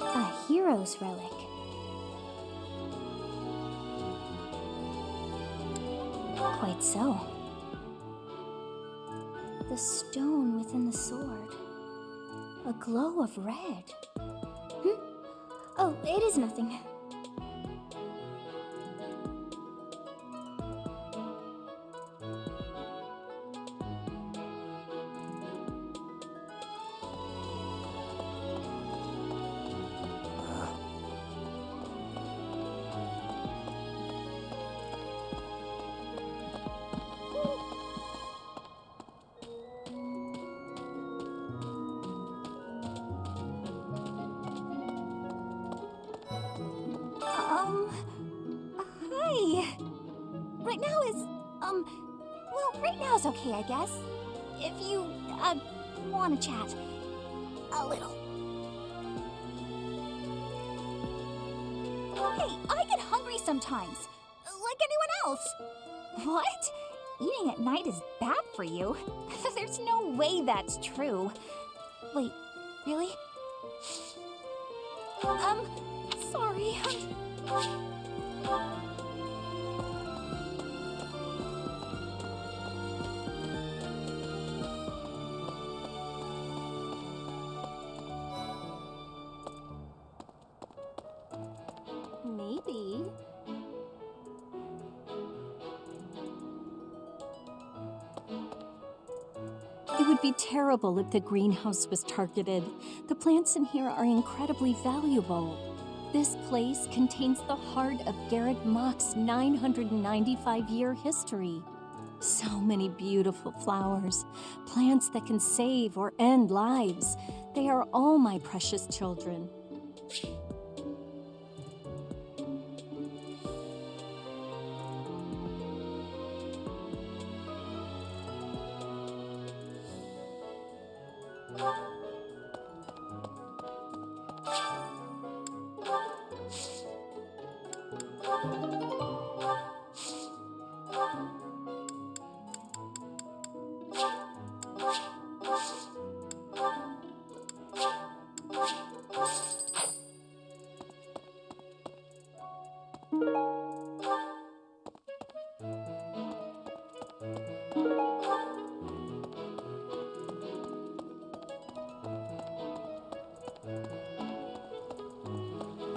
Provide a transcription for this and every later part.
A hero's relic. Quite so. The stone within the sword. A glow of red. Oh, it is nothing. Hi. Right now is, well, right now is okay, I guess. If you, want to chat. A little. Hey, I get hungry sometimes. Like anyone else. What? Eating at night is bad for you? There's no way that's true. Wait, really? Sorry. Maybe. It would be terrible if the greenhouse was targeted. The plants in here are incredibly valuable. This place contains the heart of Garrett Mock's 995-year history. So many beautiful flowers, plants that can save or end lives. They are all my precious children.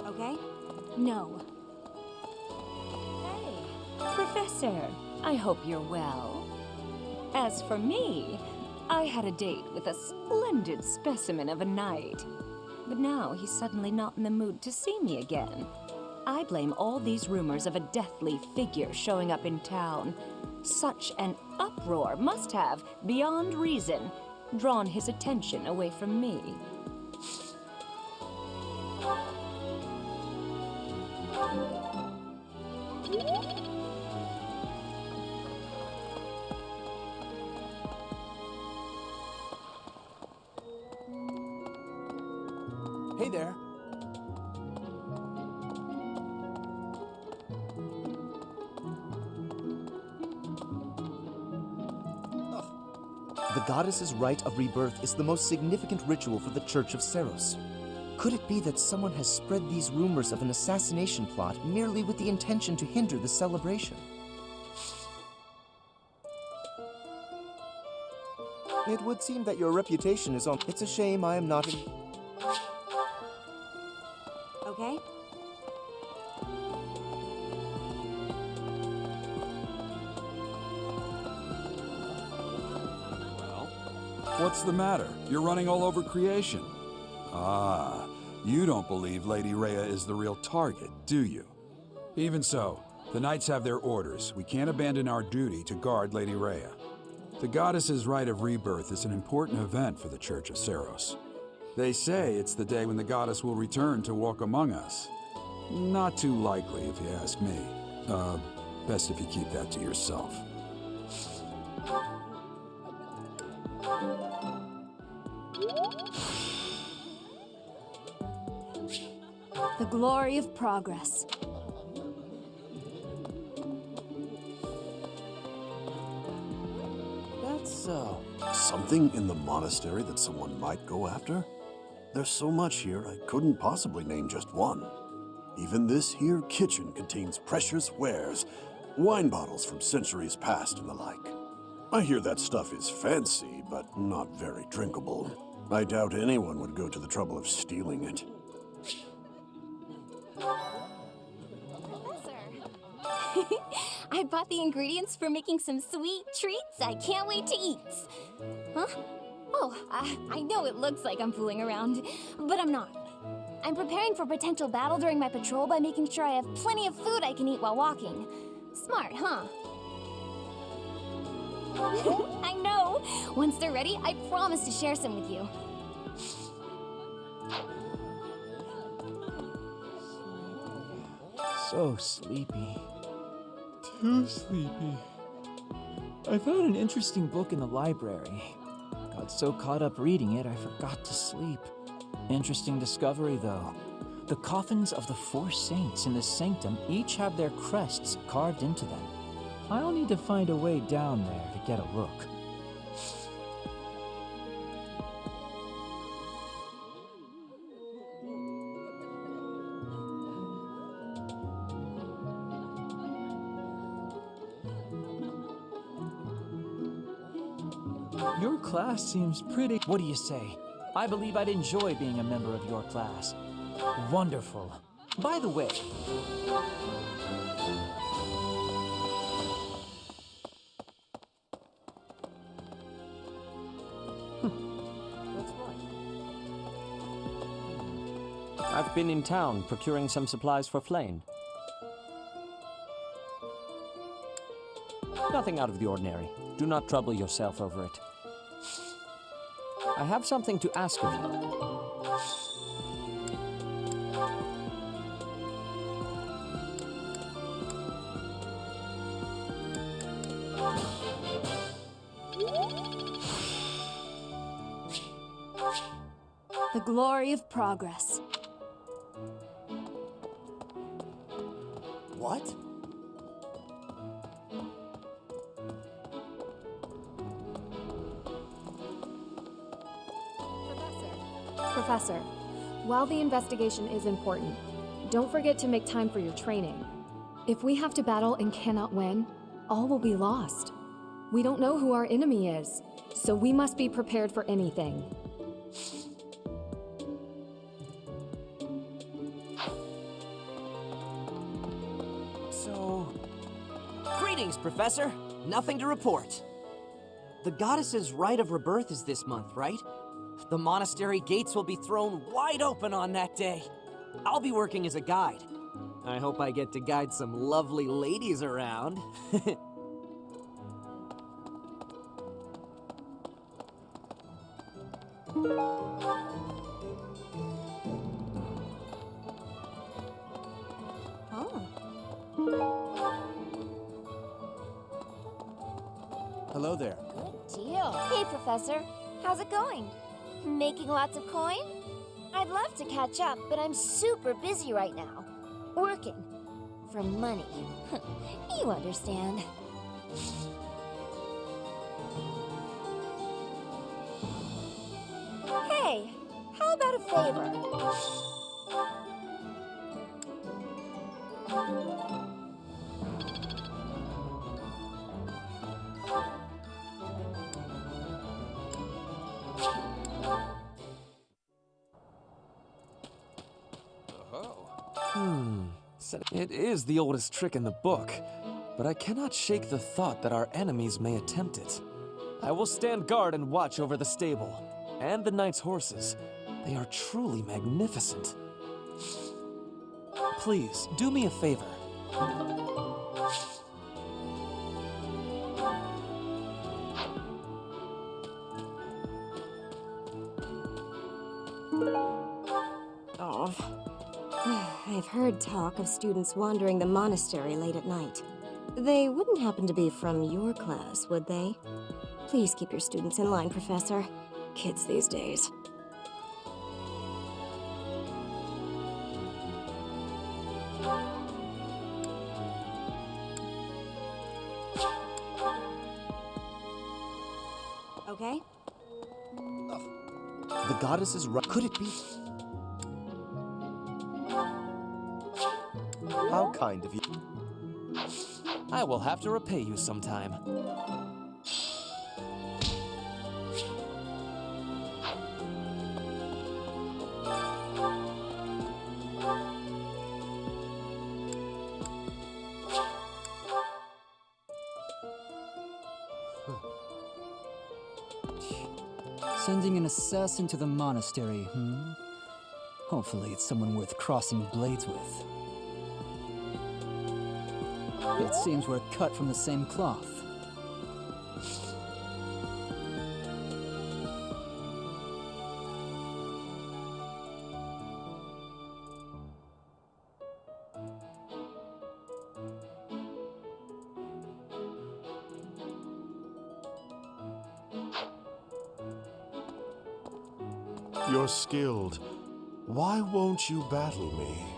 Okay? No. Hey, Professor, I hope you're well. As for me, I had a date with a splendid specimen of a knight. But now he's suddenly not in the mood to see me again. I blame all these rumors of a deathly figure showing up in town. Such an uproar must have, beyond reason, drawn his attention away from me. Hey there. The goddess's rite of rebirth is the most significant ritual for the Church of Seros. Could it be that someone has spread these rumors of an assassination plot merely with the intention to hinder the celebration? It would seem that your reputation is on. It's a shame I am not in. Okay? What's the matter? You're running all over creation. Ah, you don't believe Lady Rhea is the real target, do you? Even so, the Knights have their orders. We can't abandon our duty to guard Lady Rhea. The goddess's rite of rebirth is an important event for the Church of Seros. They say it's the day when the goddess will return to walk among us. Not too likely, if you ask me. Best if you keep that to yourself. The glory of progress. That's, something in the monastery that someone might go after? There's so much here, I couldn't possibly name just one. Even this here kitchen contains precious wares, wine bottles from centuries past and the like. I hear that stuff is fancy, but not very drinkable. I doubt anyone would go to the trouble of stealing it. I bought the ingredients for making some sweet treats I can't wait to eat. Huh? Oh, I know it looks like I'm fooling around, but I'm not. I'm preparing for potential battle during my patrol by making sure I have plenty of food I can eat while walking. Smart, huh? I know! Once they're ready, I promise to share some with you. So sleepy. Too sleepy. I found an interesting book in the library. Got so caught up reading it, I forgot to sleep. Interesting discovery, though. The coffins of the 4 saints in the sanctum each have their crests carved into them. I'll need to find a way down there to get a look. Your class seems pretty... What do you say? I believe I'd enjoy being a member of your class. Wonderful. By the way... That's right. I've been in town procuring some supplies for Flame. Nothing out of the ordinary. Do not trouble yourself over it. I have something to ask of you. The glory of progress. What? Professor, while the investigation is important, don't forget to make time for your training. If we have to battle and cannot win, all will be lost. We don't know who our enemy is, so we must be prepared for anything. Greetings, Professor. Nothing to report. The goddess's rite of rebirth is this month, right? The monastery gates will be thrown wide open on that day. I'll be working as a guide. I hope I get to guide some lovely ladies around. Hello there. Good deal. Hey, Professor. How's it going? Making lots of coin? I'd love to catch up, but I'm super busy right now. Working. For money. You understand. Hey, how about a favor? It is the oldest trick in the book, but I cannot shake the thought that our enemies may attempt it. I will stand guard and watch over the stable, and the knight's horses. They are truly magnificent. Please, do me a favor. I've heard talk of students wandering the monastery late at night. They wouldn't happen to be from your class, would they? Please keep your students in line, Professor. Kids these days. okay? The goddess is right. Could it be? How kind of you. I will have to repay you sometime. Sending an assassin to the monastery, Hopefully it's someone worth crossing blades with. It seems we're cut from the same cloth. You're skilled. Why won't you battle me?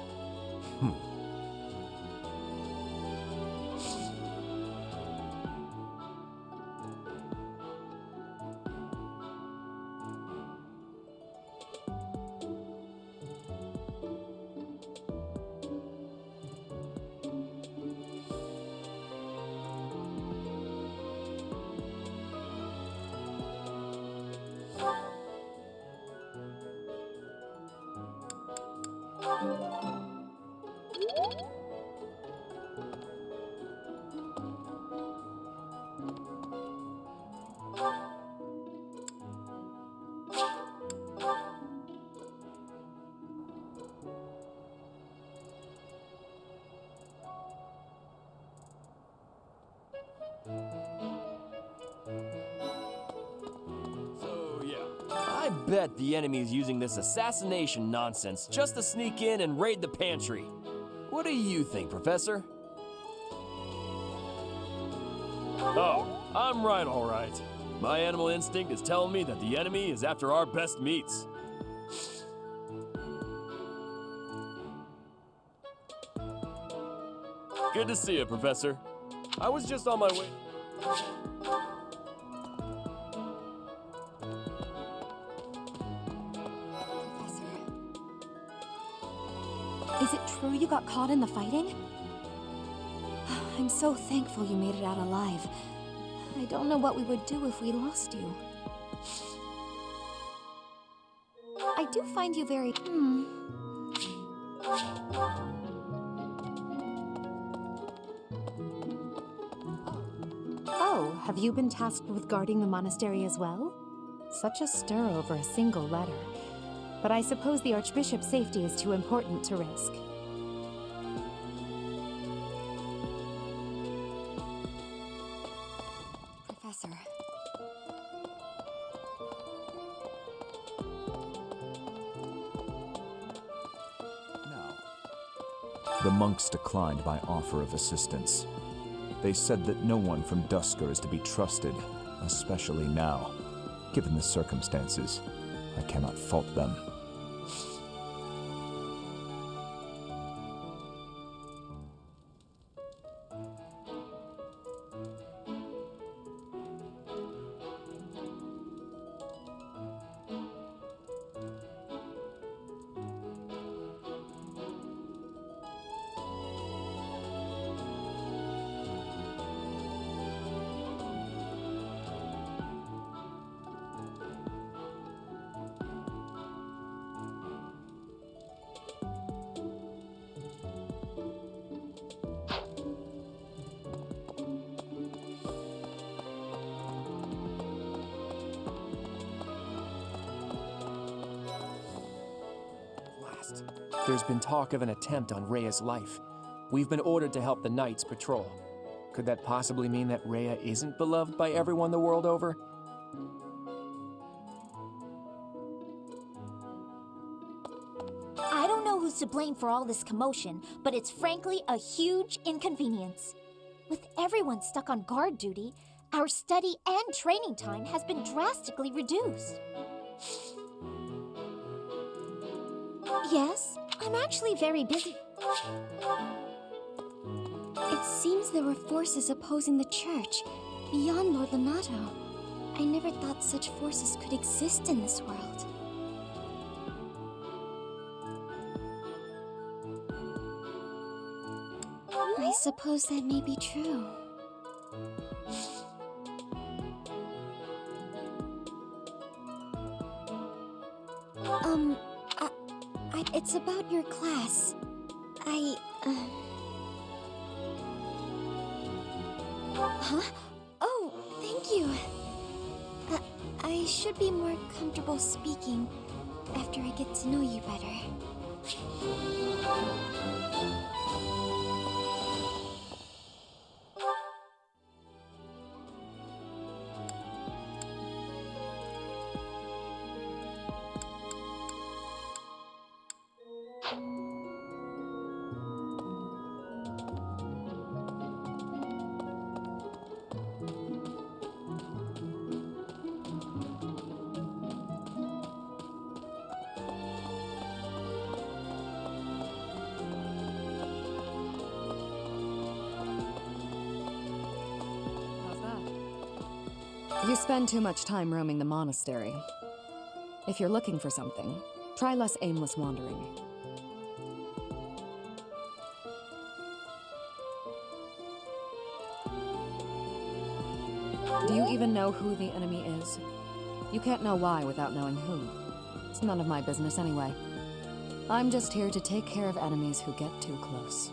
I bet the enemy is using this assassination nonsense just to sneak in and raid the pantry. What do you think, Professor? Oh, I'm right, all right. My animal instinct is telling me that the enemy is after our best meats. Good to see you, Professor. I was just on my way. Is it true you got caught in the fighting? I'm so thankful you made it out alive. I don't know what we would do if we lost you. I do find you very... Oh, have you been tasked with guarding the monastery as well? Such a stir over a single letter. But I suppose the Archbishop's safety is too important to risk. Professor. The monks declined my offer of assistance. They said that no one from Dusker is to be trusted, especially now. Given the circumstances, I cannot fault them. There's been talk of an attempt on Rhea's life. We've been ordered to help the Knights patrol. Could that possibly mean that Rhea isn't beloved by everyone the world over? I don't know who's to blame for all this commotion, but it's frankly a huge inconvenience. With everyone stuck on guard duty, our study and training time has been drastically reduced. Yes, I'm actually very busy. It seems there were forces opposing the church, beyond Lord Lonato. I never thought such forces could exist in this world. I suppose that may be true. It's about your class. Huh? Oh, thank you. I should be more comfortable speaking after I get to know you better. You spend too much time roaming the monastery. If you're looking for something, try less aimless wandering. Do you even know who the enemy is? You can't know why without knowing who. It's none of my business anyway. I'm just here to take care of enemies who get too close.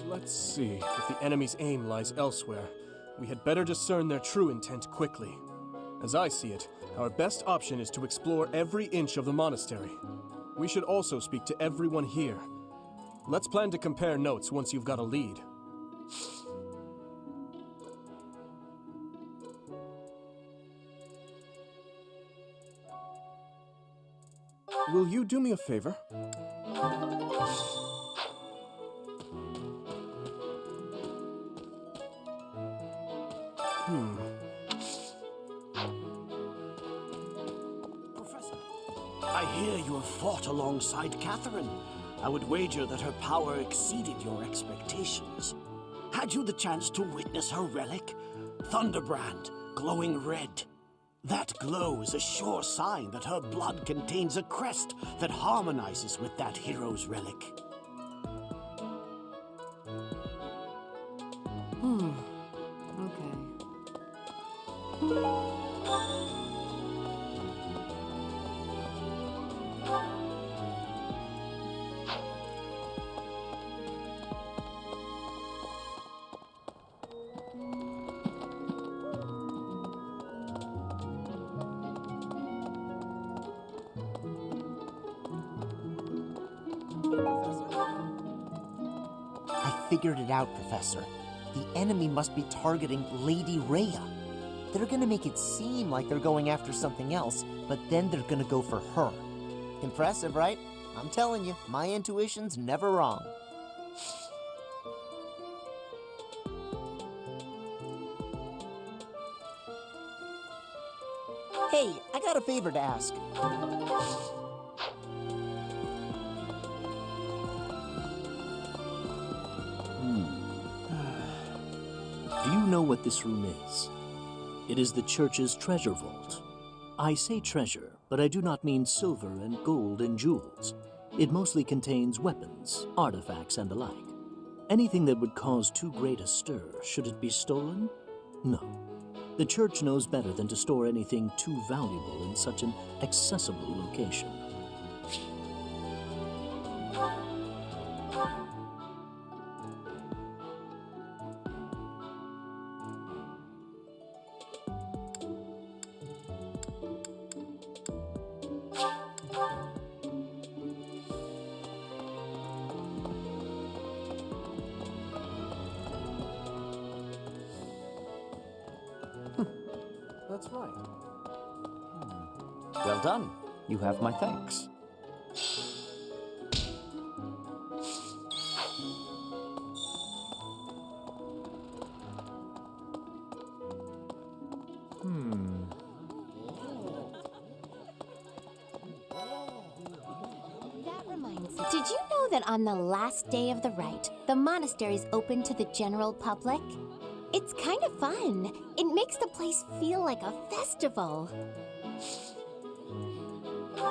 Let's see. If the enemy's aim lies elsewhere, we had better discern their true intent quickly. As I see it, our best option is to explore every inch of the monastery. We should also speak to everyone here. Let's plan to compare notes once you've got a lead. Will you do me a favor? Professor, I hear you have fought alongside Catherine. I would wager that her power exceeded your expectations. Had you the chance to witness her relic? Thunderbrand, glowing red. That glow is a sure sign that her blood contains a crest that harmonizes with that hero's relic. Okay. I figured it out, Professor. The enemy must be targeting Lady Rhea. They're gonna make it seem like they're going after something else, but then they're gonna go for her. Impressive, right? I'm telling you, my intuition's never wrong. Hey, I got a favor to ask. Do you know what this room is? It is the church's treasure vault. I say treasure, but I do not mean silver and gold and jewels. It mostly contains weapons, artifacts, and the like. Anything that would cause too great a stir, should it be stolen? No. The church knows better than to store anything too valuable in such an accessible location. That's right. Well done. You have my thanks. That reminds me. Did you know that on the last day of the rite, the monastery's open to the general public? It's kind of fun. It makes the place feel like a festival.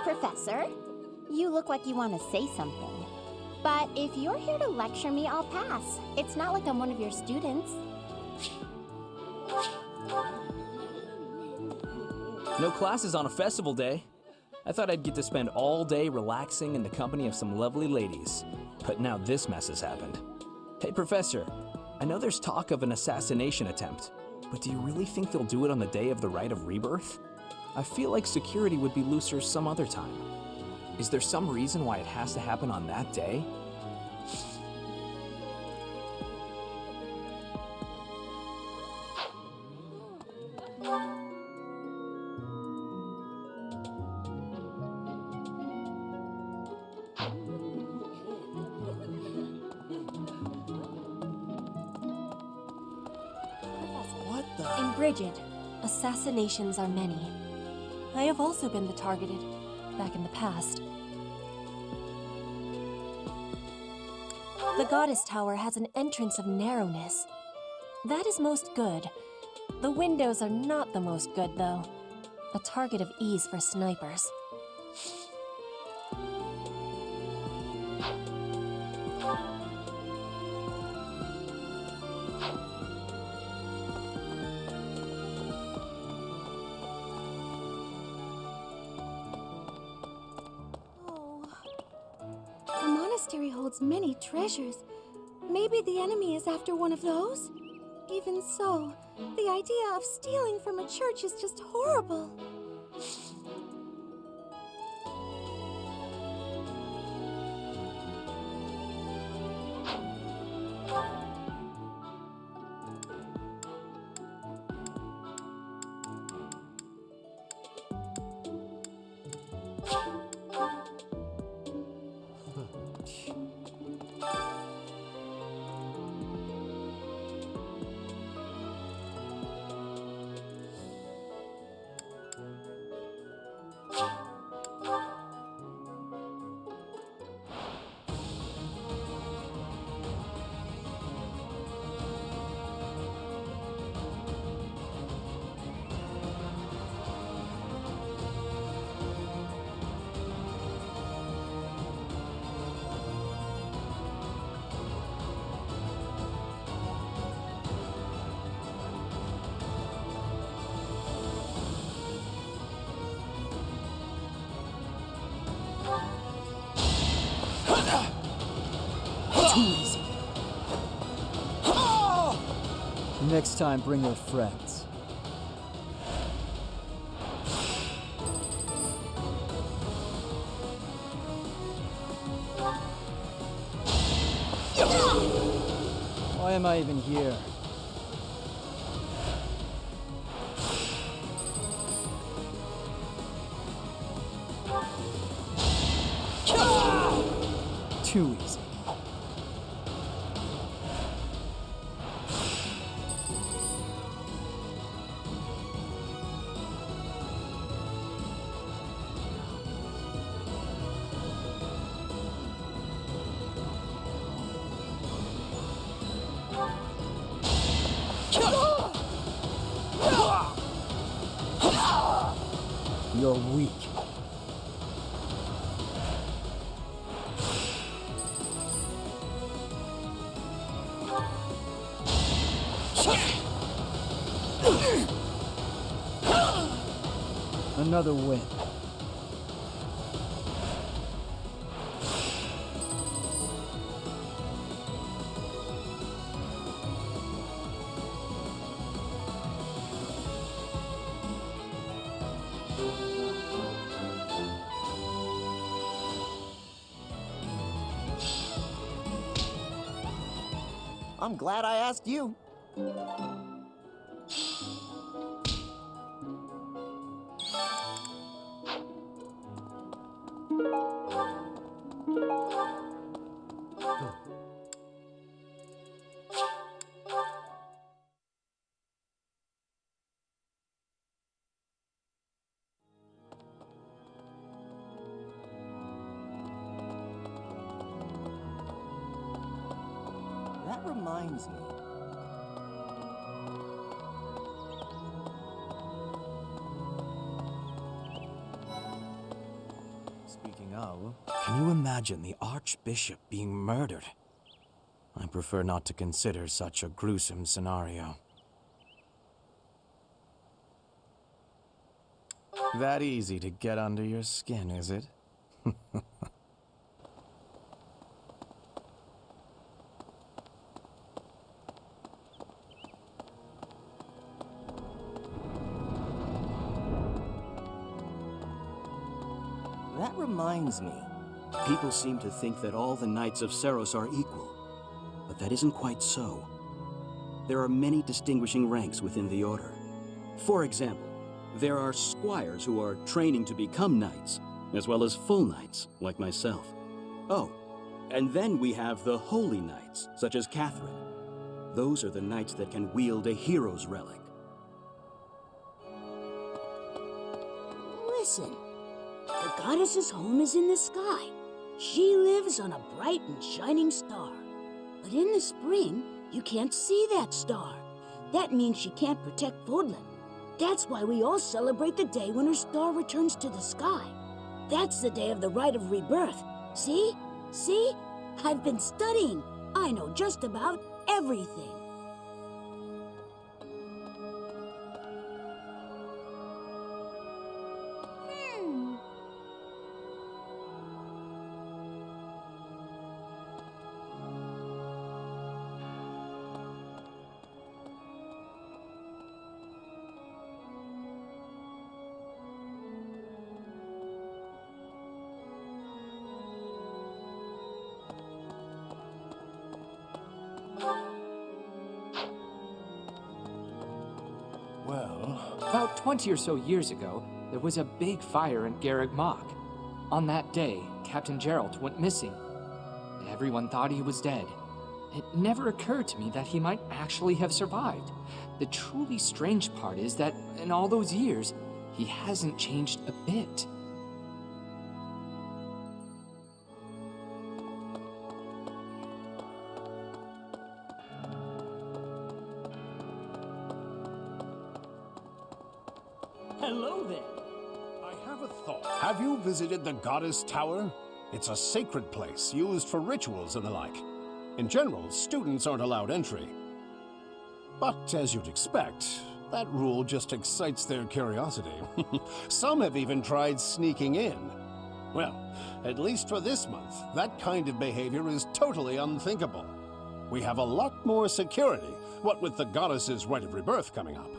Professor, you look like you want to say something. But if you're here to lecture me, I'll pass. It's not like I'm one of your students. No classes on a festival day. I thought I'd get to spend all day relaxing in the company of some lovely ladies. But now this mess has happened. Hey, Professor, I know there's talk of an assassination attempt, but do you really think they'll do it on the day of the Rite of Rebirth? I feel like security would be looser some other time. Is there some reason why it has to happen on that day? In Brigid, assassinations are many. I have also been the targeted, back in the past. The Goddess Tower has an entrance of narrowness. That is most good. The windows are not the most good, though. A target of ease for snipers. The monastery holds many treasures. Maybe the enemy is after one of those? Even so, the idea of stealing from a church is just horrible. Too easy. Next time, bring your friends. Why am I even here? Too easy. You're weak. Another win. I'm glad I asked you. That reminds me. Speaking of, can you imagine the Archbishop being murdered? I prefer not to consider such a gruesome scenario. That easy to get under your skin, is it? That reminds me. People seem to think that all the Knights of Seiros are equal, but that isn't quite so. There are many distinguishing ranks within the Order. For example, there are squires who are training to become knights, as well as full knights, like myself. Oh, and then we have the holy knights, such as Catherine. Those are the knights that can wield a hero's relic. Listen, the goddess's home is in the sky. She lives on a bright and shining star. But in the spring, you can't see that star. That means she can't protect Fodlan. That's why we all celebrate the day when her star returns to the sky. That's the day of the rite of rebirth. See? See? I've been studying. I know just about everything. About 20 or so years ago, there was a big fire in Garreg Mach. On that day, Captain Geralt went missing. Everyone thought he was dead. It never occurred to me that he might actually have survived. The truly strange part is that in all those years, he hasn't changed a bit. Hello there. I have a thought. Have you visited the Goddess Tower? It's a sacred place used for rituals and the like. In general, students aren't allowed entry. But as you'd expect, that rule just excites their curiosity. Some have even tried sneaking in. Well, at least for this month, that kind of behavior is totally unthinkable. We have a lot more security, what with the Goddess's Rite of Rebirth coming up.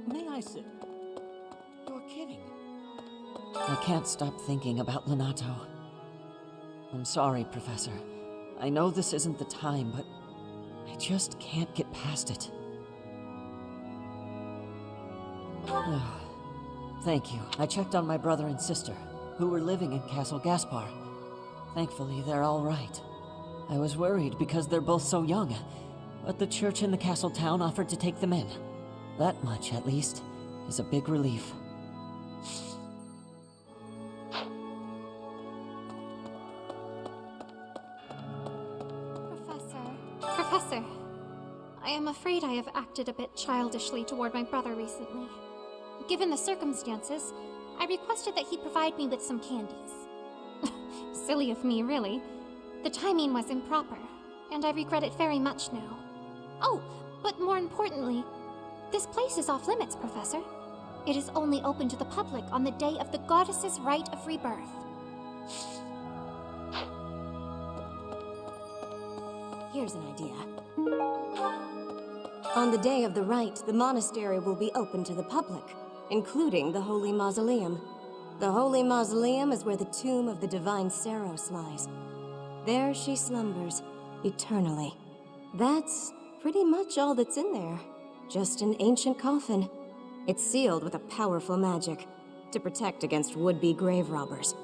May I sit? You're kidding. I can't stop thinking about Lonato. I'm sorry, Professor. I know this isn't the time, but I just can't get past it. Thank you. I checked on my brother and sister, who were living in Castle Gaspar. Thankfully, they're all right. I was worried because they're both so young, but the church in the castle town offered to take them in. That much, at least, is a big relief. Professor, I am afraid I have acted a bit childishly toward my brother recently. Given the circumstances, I requested that he provide me with some candies. Silly of me, really. The timing was improper, and I regret it very much now. Oh, but more importantly, this place is off limits, Professor. It is only open to the public on the day of the Goddess's Rite of Rebirth. Here's an idea. On the day of the rite, the monastery will be open to the public, including the Holy Mausoleum. The Holy Mausoleum is where the tomb of the divine Seiros lies. There she slumbers, eternally. That's pretty much all that's in there. Just an ancient coffin. It's sealed with a powerful magic to protect against would-be grave robbers.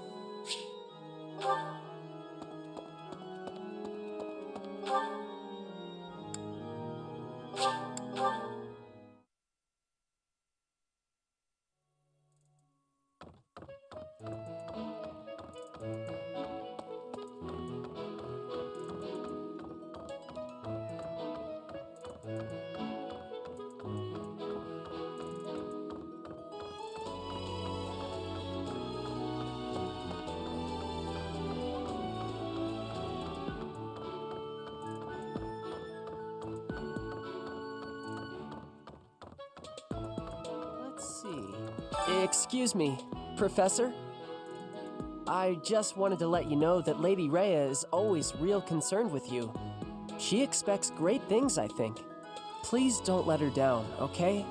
Let's see. Excuse me, Professor? I just wanted to let you know that Lady Rhea is always real concerned with you. She expects great things, I think. Please don't let her down, okay?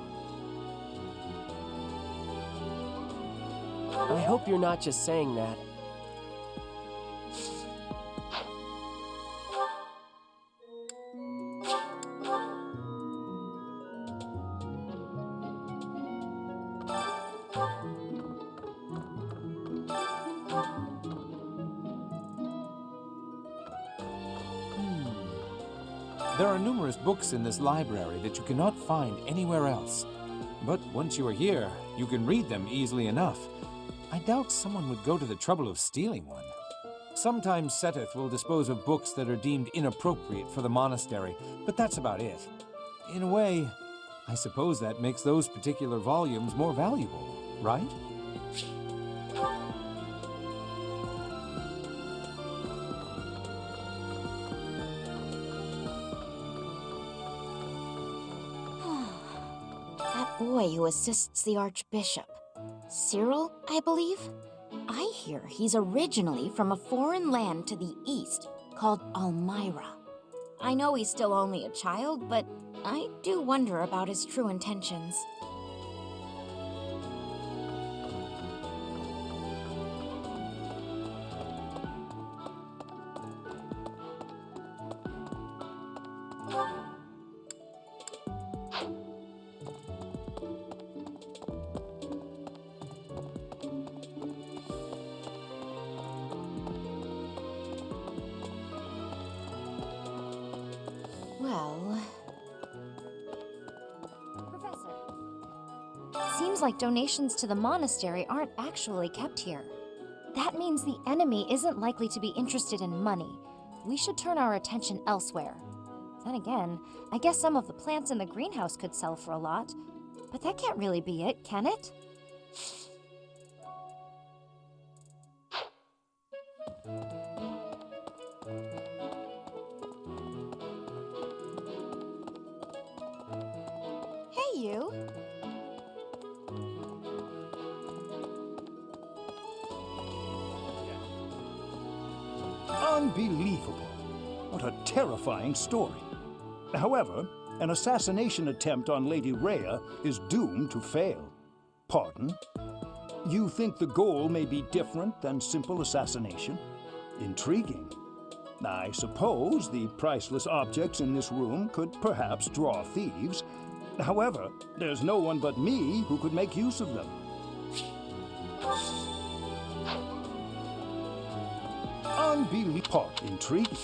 I hope you're not just saying that. There are numerous books in this library that you cannot find anywhere else. But once you are here, you can read them easily enough. I doubt someone would go to the trouble of stealing one. Sometimes Seteth will dispose of books that are deemed inappropriate for the monastery, but that's about it. In a way, I suppose that makes those particular volumes more valuable, right? That boy who assists the Archbishop. Cyril, I believe? I hear he's originally from a foreign land to the east called Almyra. I know he's still only a child, but I do wonder about his true intentions. Well... Professor. Seems like donations to the monastery aren't actually kept here. That means the enemy isn't likely to be interested in money. We should turn our attention elsewhere. Then again, I guess some of the plants in the greenhouse could sell for a lot. But that can't really be it, can it? Hey, you! Unbelievable. What a terrifying story. However, an assassination attempt on Lady Rhea is doomed to fail. Pardon? You think the goal may be different than simple assassination? Intriguing. I suppose the priceless objects in this room could perhaps draw thieves. However, there's no one but me who could make use of them. Unbelievable. Intriguing.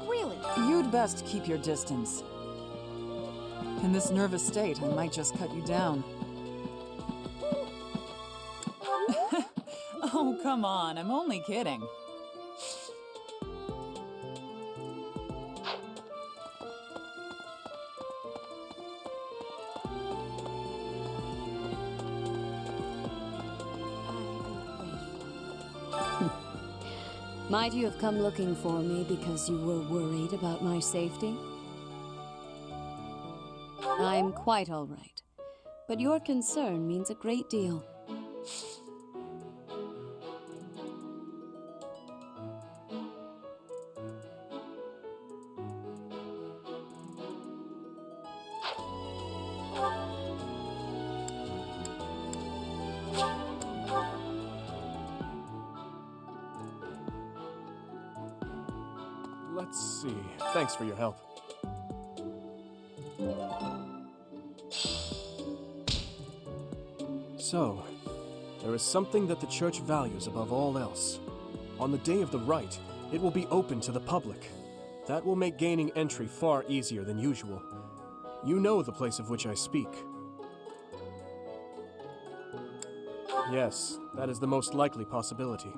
Really? You'd best keep your distance. In this nervous state, I might just cut you down. Oh, come on, I'm only kidding. Might you have come looking for me because you were worried about my safety? I'm quite all right, but your concern means a great deal. Let's see. Thanks for your help. So, there is something that the Church values above all else. On the day of the rite, it will be open to the public. That will make gaining entry far easier than usual. You know the place of which I speak. Yes, that is the most likely possibility.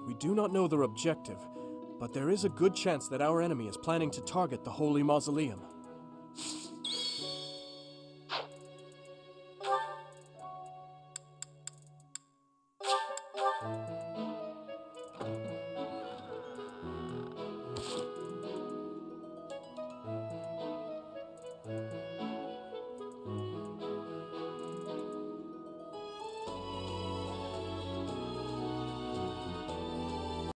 We do not know their objective, but there is a good chance that our enemy is planning to target the Holy Mausoleum.